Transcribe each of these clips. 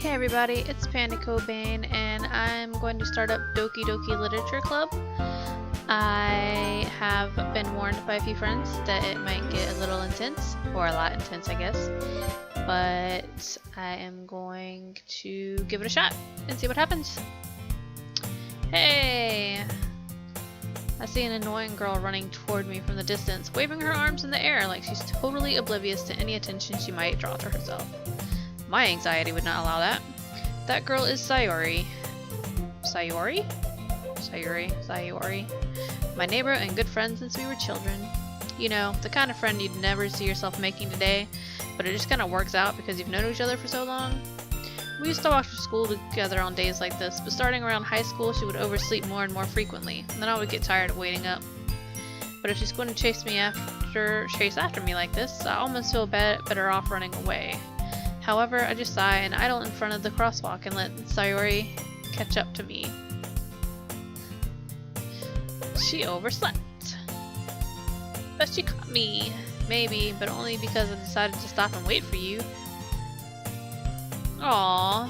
Hey everybody, it's PandaCobain and I'm going to start up Doki Doki Literature Club. I have been warned by a few friends that it might get a little intense, or a lot intense I guess, but I am going to give it a shot and see what happens. Hey! I see an annoying girl running toward me from the distance, waving her arms in the air like she's totally oblivious to any attention she might draw to herself. My anxiety would not allow that. That girl is Sayori. Sayori? Sayori. My neighbor and good friend since we were children. You know, the kind of friend you'd never see yourself making today, but it just kind of works out because you've known each other for so long. We used to walk to school together on days like this, but starting around high school she would oversleep more and more frequently, and then I would get tired of waiting up. But if she's going to chase after me like this, I almost feel better off running away. However, I just sigh and idle in front of the crosswalk and let Sayori catch up to me. She overslept. But she caught me. Maybe, but only because I decided to stop and wait for you. Aww.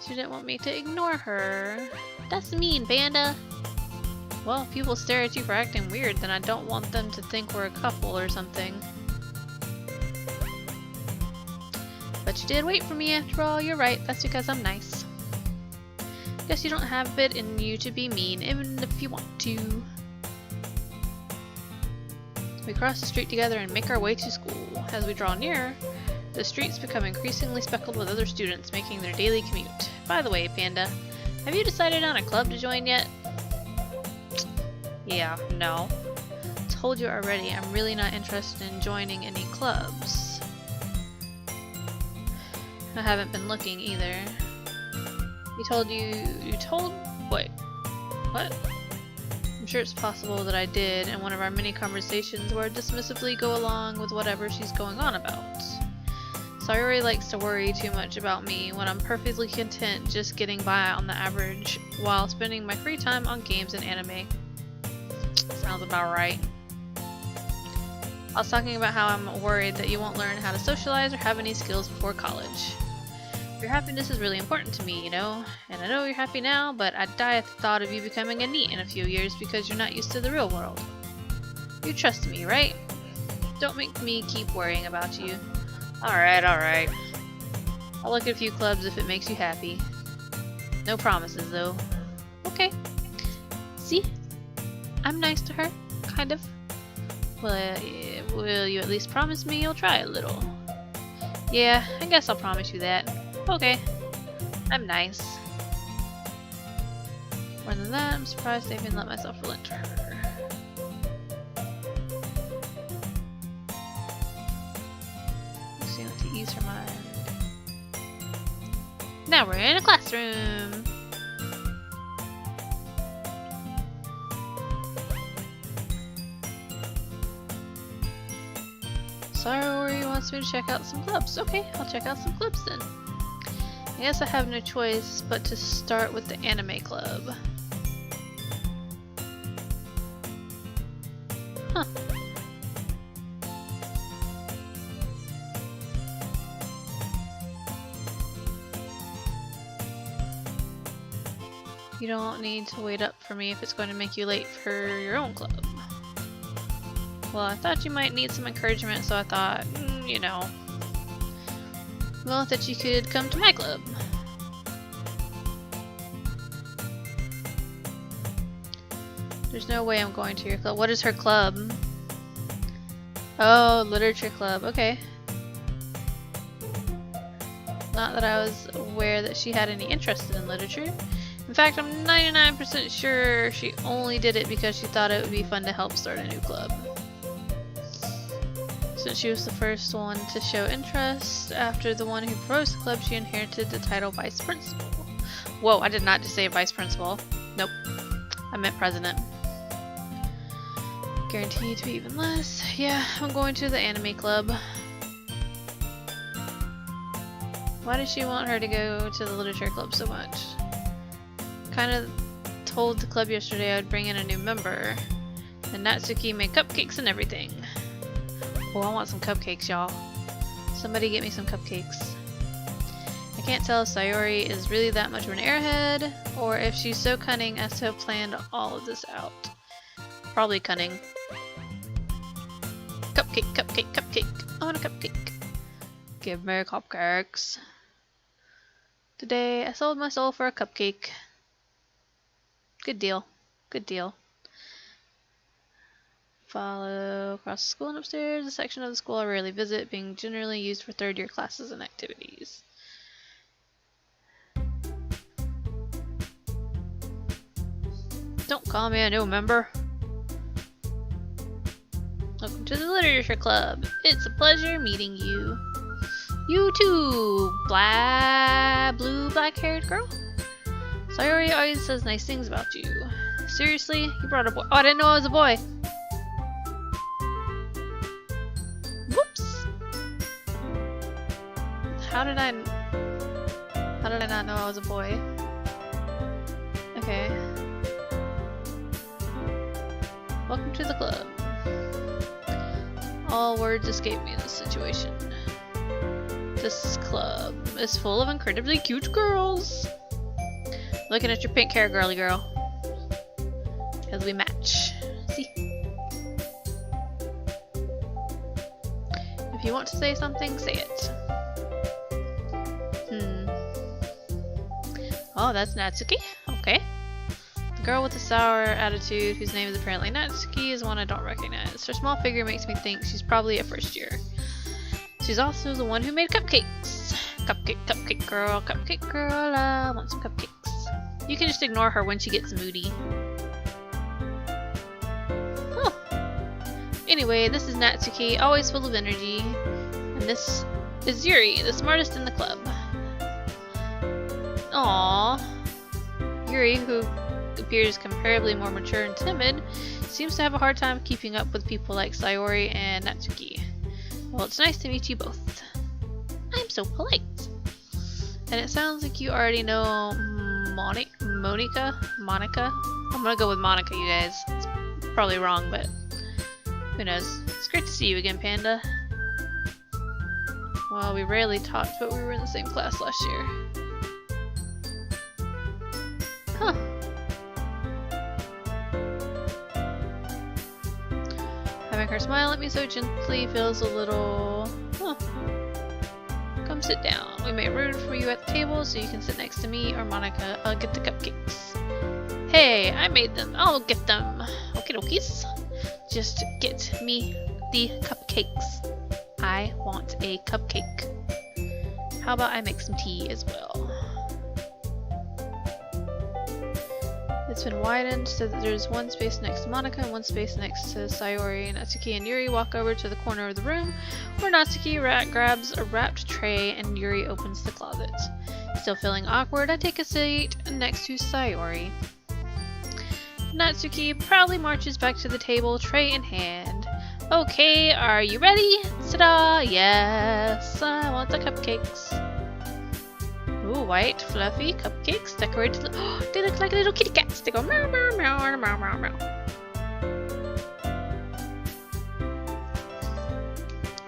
She didn't want me to ignore her. That's mean, Panda. Well, if people stare at you for acting weird, then I don't want them to think we're a couple or something. But you did wait for me after all, you're right, that's because I'm nice. Guess you don't have it in you to be mean, even if you want to. We cross the street together and make our way to school. As we draw nearer, the streets become increasingly speckled with other students making their daily commute. By the way, Panda, have you decided on a club to join yet? Yeah, no. Told you already, I'm really not interested in joining any clubs. I haven't been looking either. Wait, what? I'm sure it's possible that I did in one of our many conversations where I dismissively go along with whatever she's going on about. Sayori likes to worry too much about me when I'm perfectly content just getting by on the average while spending my free time on games and anime. Sounds about right. I was talking about how I'm worried that you won't learn how to socialize or have any skills before college. Your happiness is really important to me, you know, and I know you're happy now, but I'd die at the thought of you becoming a NEET in a few years because you're not used to the real world. You trust me, right? Don't make me keep worrying about you. Alright. I'll look at a few clubs if it makes you happy. No promises, though. Okay. See? I'm nice to her, kind of. Will you at least promise me you'll try a little? Yeah, I guess I'll promise you that. Okay. I'm nice. More than that, I'm surprised I even let myself relent to her. Let's see what to ease her mind. Now we're in a classroom! Sayori wants me to check out some clubs. Okay, I'll check out some clubs then. I guess I have no choice but to start with the anime club. Huh. You don't need to wait up for me if it's going to make you late for your own club. Well, I thought you might need some encouragement, so I thought, you know, well, that you could come to my club. There's no way I'm going to your club. What is her club? Oh, literature club. Okay. Not that I was aware that she had any interest in literature. In fact, I'm 99% sure she only did it because she thought it would be fun to help start a new club. Since she was the first one to show interest, after the one who proposed the club, she inherited the title Vice Principal. Whoa, I did not just say Vice Principal. Nope. I meant President. Guaranteed to be even less. Yeah, I'm going to the anime club. Why does she want her to go to the literature club so much? Kinda told the club yesterday I'd bring in a new member. And Natsuki made cupcakes and everything. Oh, I want some cupcakes, y'all. Somebody get me some cupcakes. I I can't tell if Sayori is really that much of an airhead, or if she's so cunning as to have planned all of this out. Probably cunning. Cupcake, cupcake, cupcake. I want a cupcake. Give me cupcakes. Today I sold my soul for a cupcake. Good deal. Good deal. Follow across the school and upstairs, a section of the school I rarely visit, being generally used for third-year classes and activities. Don't call me a new member. Welcome to the Literature Club. It's a pleasure meeting you. You too, blue black-haired girl. Sayori always says nice things about you. Seriously? You brought a boy? Oh, I didn't know I was a boy. Whoops. How did I not know I was a boy? Okay. Welcome to the club. All words escape me in this situation. This club is full of incredibly cute girls. Looking at your pink hair, girly girl. Because we match. See? If you want to say something, say it. Oh, that's Natsuki? Okay. The girl with the sour attitude, whose name is apparently Natsuki, is one I don't recognize. Her small figure makes me think she's probably a first year. She's also the one who made cupcakes. Cupcake, cupcake girl, I want some cupcakes. You can just ignore her when she gets moody. Huh. Anyway, this is Natsuki, always full of energy. And this is Yuri, the smartest in the club. Aww. Yuri, who appears comparably more mature and timid, seems to have a hard time keeping up with people like Sayori and Natsuki. Well, it's nice to meet you both. I'm so polite. And it sounds like you already know Monica? I'm gonna go with Monica, you guys. It's probably wrong, but who knows. It's great to see you again, Panda. Well, we rarely talked, but we were in the same class last year. Huh. Having her smile at me so gently feels a little... Huh. Come sit down. We made room for you at the table so you can sit next to me or Monica. I'll get the cupcakes. Hey, I made them. I'll get them. Okie dokies. Just get me the cupcakes. I want a cupcake. How about I make some tea as well? It's been widened so that there's one space next to Monica and one space next to Sayori. Natsuki and Yuri walk over to the corner of the room where Natsuki grabs a wrapped tray and Yuri opens the closet. Still feeling awkward, I take a seat next to Sayori. Natsuki proudly marches back to the table, tray in hand. Okay, are you ready? Ta-da! Yes, I want the cupcakes. Ooh, white, fluffy cupcakes decorated. Oh, they look like little kitty cats. They go meow, meow, meow, meow, meow, meow.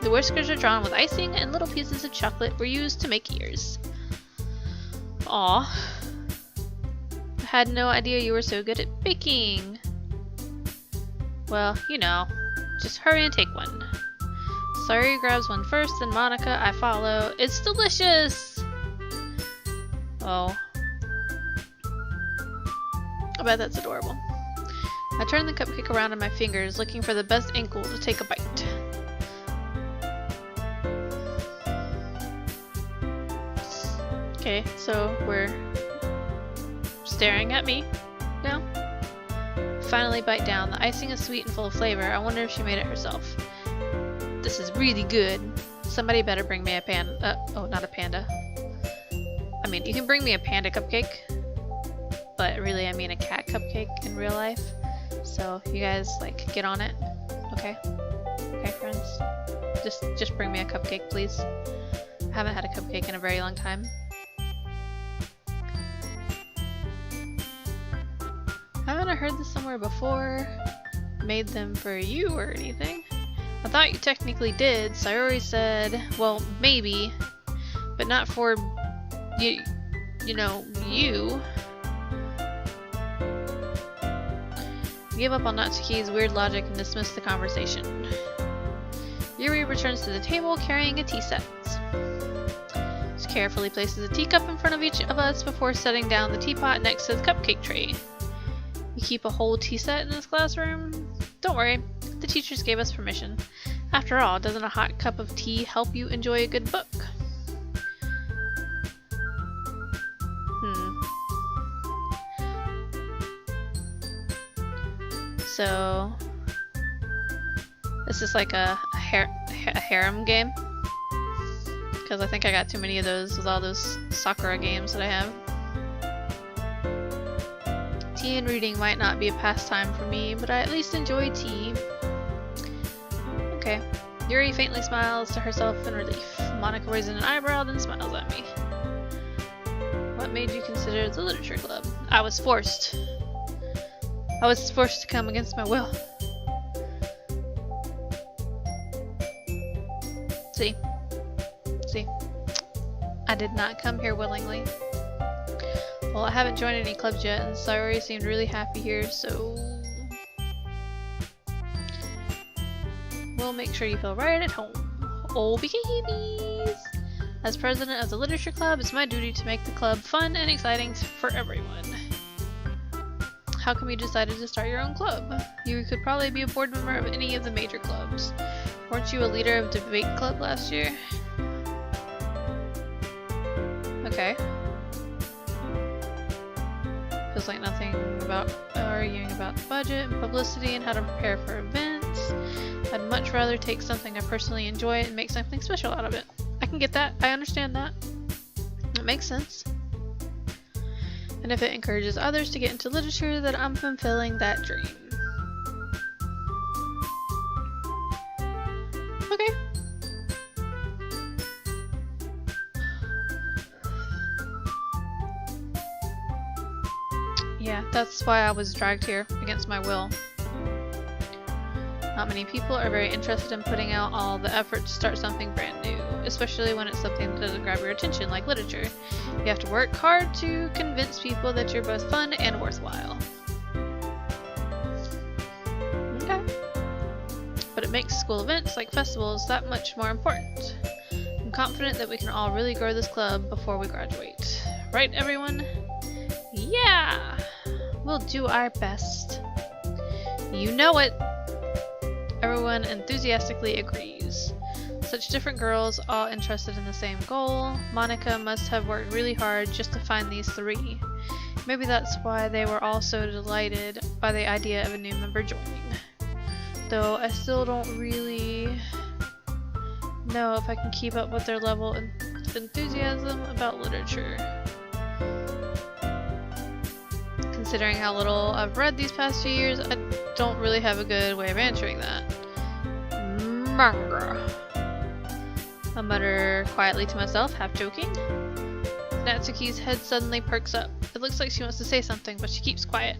The whiskers are drawn with icing, and little pieces of chocolate were used to make ears. Aw. I had no idea you were so good at baking. Well, you know. Just hurry and take one. Sayori grabs one first, then Monica, I follow. It's delicious! Oh. I bet that's adorable. I turn the cupcake around in my fingers, looking for the best ankle to take a bite. Okay, so we're staring at me now. Finally bite down. The icing is sweet and full of flavor. I wonder if she made it herself. This is really good. Somebody better bring me a panda. Oh, not a panda. I mean, you can bring me a panda cupcake, but really I mean a cat cupcake in real life. So you guys, like, get on it. Okay? Okay, friends? Just bring me a cupcake, please. I haven't had a cupcake in a very long time. Haven't I heard this somewhere before? Made them for you or anything? I thought you technically did. Sayori said, well, maybe, but not for you know, you give up on Natsuki's weird logic and dismiss the conversation. Yuri returns to the table carrying a tea set. She carefully places a teacup in front of each of us before setting down the teapot next to the cupcake tray. You keep a whole tea set in this classroom? Don't worry, the teachers gave us permission. After all, doesn't a hot cup of tea help you enjoy a good book? So, this is like a harem game, because I think I got too many of those with all those Sakura games that I have. Tea and reading might not be a pastime for me, but I at least enjoy tea. Okay. Yuri faintly smiles to herself in relief. Monica raises an eyebrow, then smiles at me. What made you consider the literature club? I was forced. I was forced to come against my will. See? I did not come here willingly. Well, I haven't joined any clubs yet, and Sayori seemed really happy here, so we'll make sure you feel right at home. Oh, babies! As president of the literature club, it's my duty to make the club fun and exciting for everyone. How come you decided to start your own club? You could probably be a board member of any of the major clubs. Weren't you a leader of debate club last year? Okay. Feels like nothing about arguing about the budget and publicity and how to prepare for events. I'd much rather take something I personally enjoy and make something special out of it. I can get that. I understand that. It makes sense. And if it encourages others to get into literature, then I'm fulfilling that dream. Okay. Yeah, that's why I was dragged here, against my will. Not many people are very interested in putting out all the effort to start something brand new, especially when it's something that doesn't grab your attention, like literature. You have to work hard to convince people that you're both fun and worthwhile. Okay. But it makes school events, like festivals, that much more important. I'm confident that we can all really grow this club before we graduate. Right, everyone? Yeah! We'll do our best. You know it! Everyone enthusiastically agrees. Such different girls, all interested in the same goal. Monica must have worked really hard just to find these three. Maybe that's why they were all so delighted by the idea of a new member joining. Though I still don't really know if I can keep up with their level of enthusiasm about literature. Considering how little I've read these past few years, I don't really have a good way of answering that. Manga. I mutter quietly to myself, half joking. Natsuki's head suddenly perks up. It looks like she wants to say something, but she keeps quiet.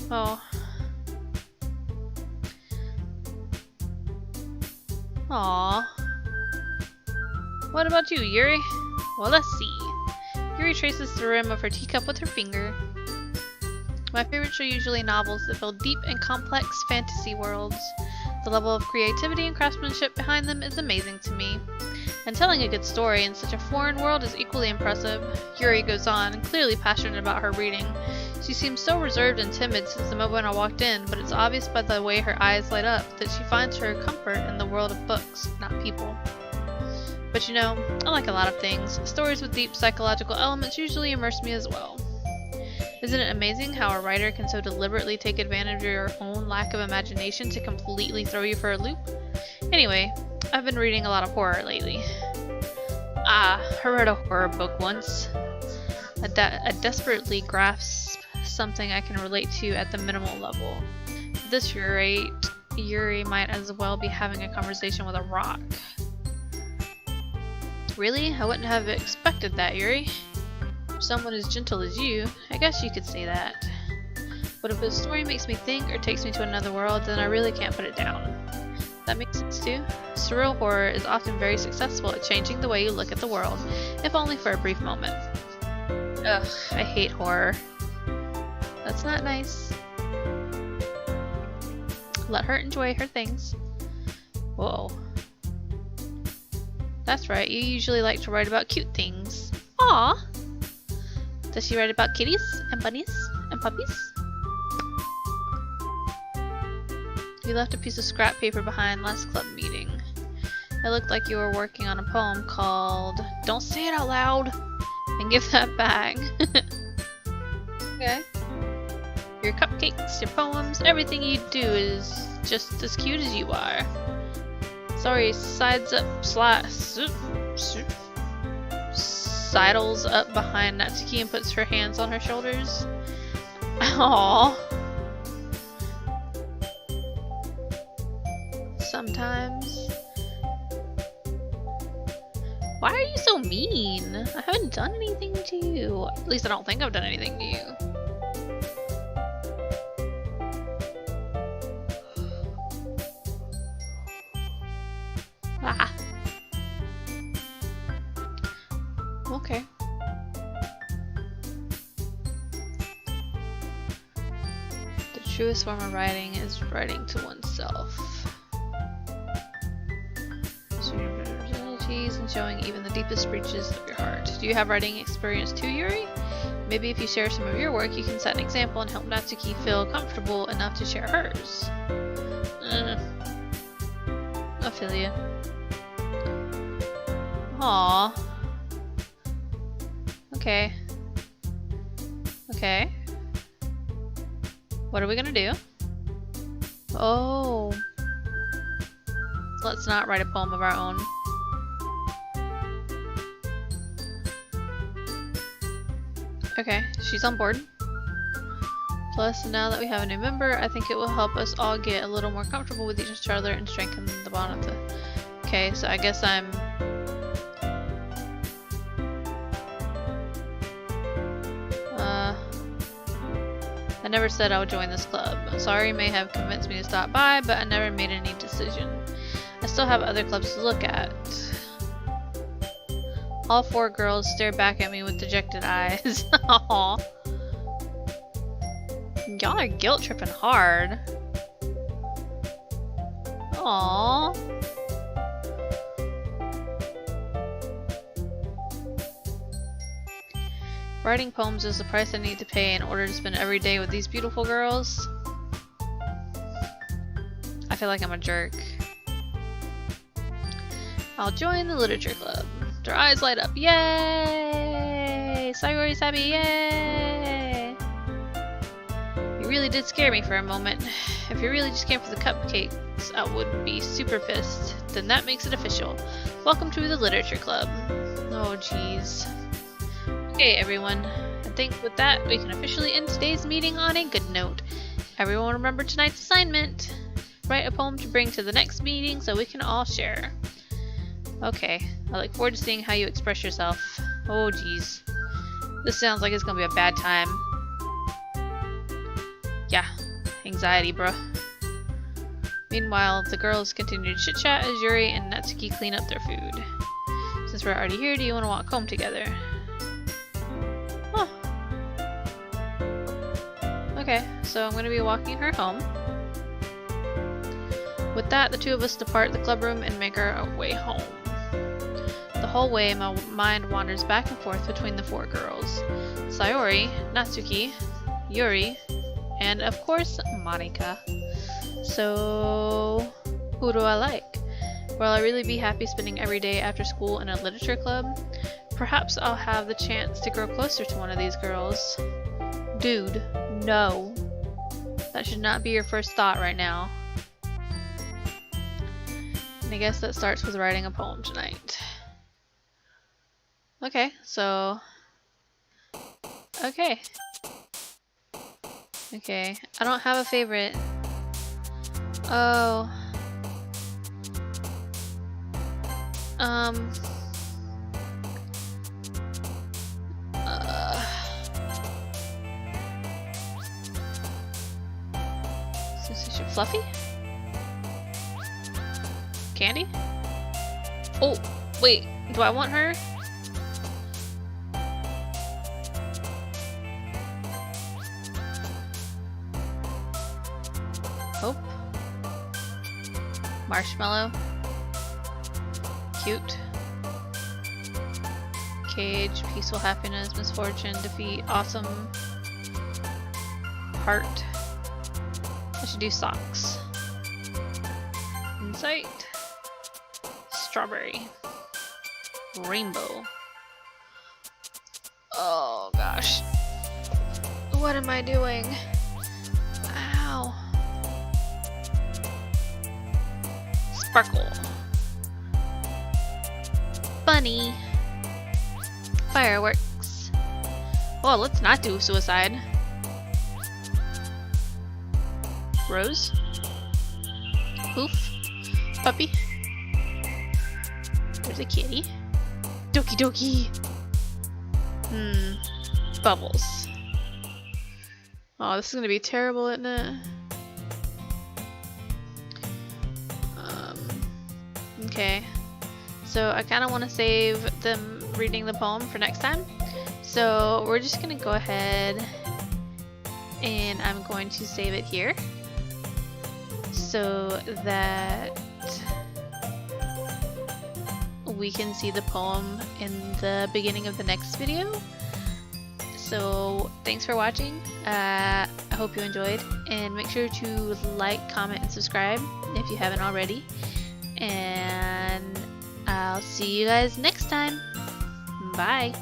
Oh. Aww. What about you, Yuri? Well, let's see. Yuri traces the rim of her teacup with her finger. My favorites are usually novels that build deep and complex fantasy worlds. The level of creativity and craftsmanship behind them is amazing to me. And telling a good story in such a foreign world is equally impressive. Yuri goes on, clearly passionate about her reading. She seems so reserved and timid since the moment I walked in, but it's obvious by the way her eyes light up that she finds her comfort in the world of books, not people. But you know, I like a lot of things. Stories with deep psychological elements usually immerse me as well. Isn't it amazing how a writer can so deliberately take advantage of your own lack of imagination to completely throw you for a loop? Anyway, I've been reading a lot of horror lately. I read a horror book once. I desperately grasp something I can relate to at the minimal level. At this rate, Yuri might as well be having a conversation with a rock. Really? I wouldn't have expected that, Yuri. Someone as gentle as you, I guess you could say that. But if a story makes me think or takes me to another world, then I really can't put it down. That makes relates to. Surreal horror is often very successful at changing the way you look at the world, if only for a brief moment. Ugh, I hate horror. That's not nice. Let her enjoy her things. Whoa. That's right, you usually like to write about cute things. Aww! Does she write about kitties and bunnies and puppies? You left a piece of scrap paper behind last club meeting. It looked like you were working on a poem called Don't Say It Out Loud! And give that back. Okay. Your cupcakes, your poems, everything you do is just as cute as you are. Sorry, sides up, sidles up behind Natsuki and puts her hands on her shoulders. Aww. Sometimes. Why are you so mean? I haven't done anything to you. At least I don't think I've done anything to you. Ah. Okay. The truest form of writing is writing to oneself. And showing even the deepest reaches of your heart. Do you have writing experience too, Yuri? Maybe if you share some of your work, you can set an example and help Natsuki feel comfortable enough to share hers. I feel ya. Aww. Okay. Okay. What are we gonna do? Oh. Let's not write a poem of our own. Okay, she's on board. Plus, now that we have a new member, I think it will help us all get a little more comfortable with each other and strengthen the bond of the... Okay, so I guess I'm... I never said I would join this club. Sorry may have convinced me to stop by, but I never made any decision. I still have other clubs to look at. All four girls stare back at me with dejected eyes. Aww. Y'all are guilt tripping hard. Aww. Writing poems is the price I need to pay in order to spend every day with these beautiful girls. I feel like I'm a jerk. I'll join the literature club. Their eyes light up. Yay! Sayori's happy. Yay! You really did scare me for a moment. If you really just came for the cupcakes, I would be super pissed. Then that makes it official. Welcome to the literature club. Oh jeez. Okay everyone, I think with that we can officially end today's meeting on a good note. Everyone remember tonight's assignment. Write a poem to bring to the next meeting so we can all share. Okay, I look forward to seeing how you express yourself. Oh jeez. This sounds like it's gonna be a bad time. Yeah, anxiety bruh. Meanwhile, the girls continue to chit-chat as Yuri and Natsuki clean up their food. Since we're already here, do you want to walk home together? Huh. Okay, so I'm gonna be walking her home. With that, the two of us depart the club room and make our way home. The whole way, my mind wanders back and forth between the four girls. Sayori, Natsuki, Yuri, and of course, Monika. So, who do I like? Will I really be happy spending every day after school in a literature club? Perhaps I'll have the chance to grow closer to one of these girls. Dude, no. That should not be your first thought right now. And I guess that starts with writing a poem tonight. Okay, so... Okay. Okay, I don't have a favorite. Oh. Fluffy? Candy? Oh, wait. Do I want her? Hope. Marshmallow. Cute. Cage. Peaceful happiness. Misfortune. Defeat. Awesome. Heart. I should do socks. Insight. Strawberry. Rainbow. Oh gosh. What am I doing? Ow. Sparkle. Bunny. Fireworks. Oh, let's not do suicide. Rose. Poof. Puppy. There's a kitty. Doki Doki. Bubbles. Oh, this is gonna be terrible, isn't it? Okay. So I kind of want to save them reading the poem for next time. So we're just gonna go ahead and I'm going to save it here so that we can see the poem in the beginning of the next video. So thanks for watching. I hope you enjoyed, and make sure to like, comment, and subscribe if you haven't already. And I'll see you guys next time. Bye.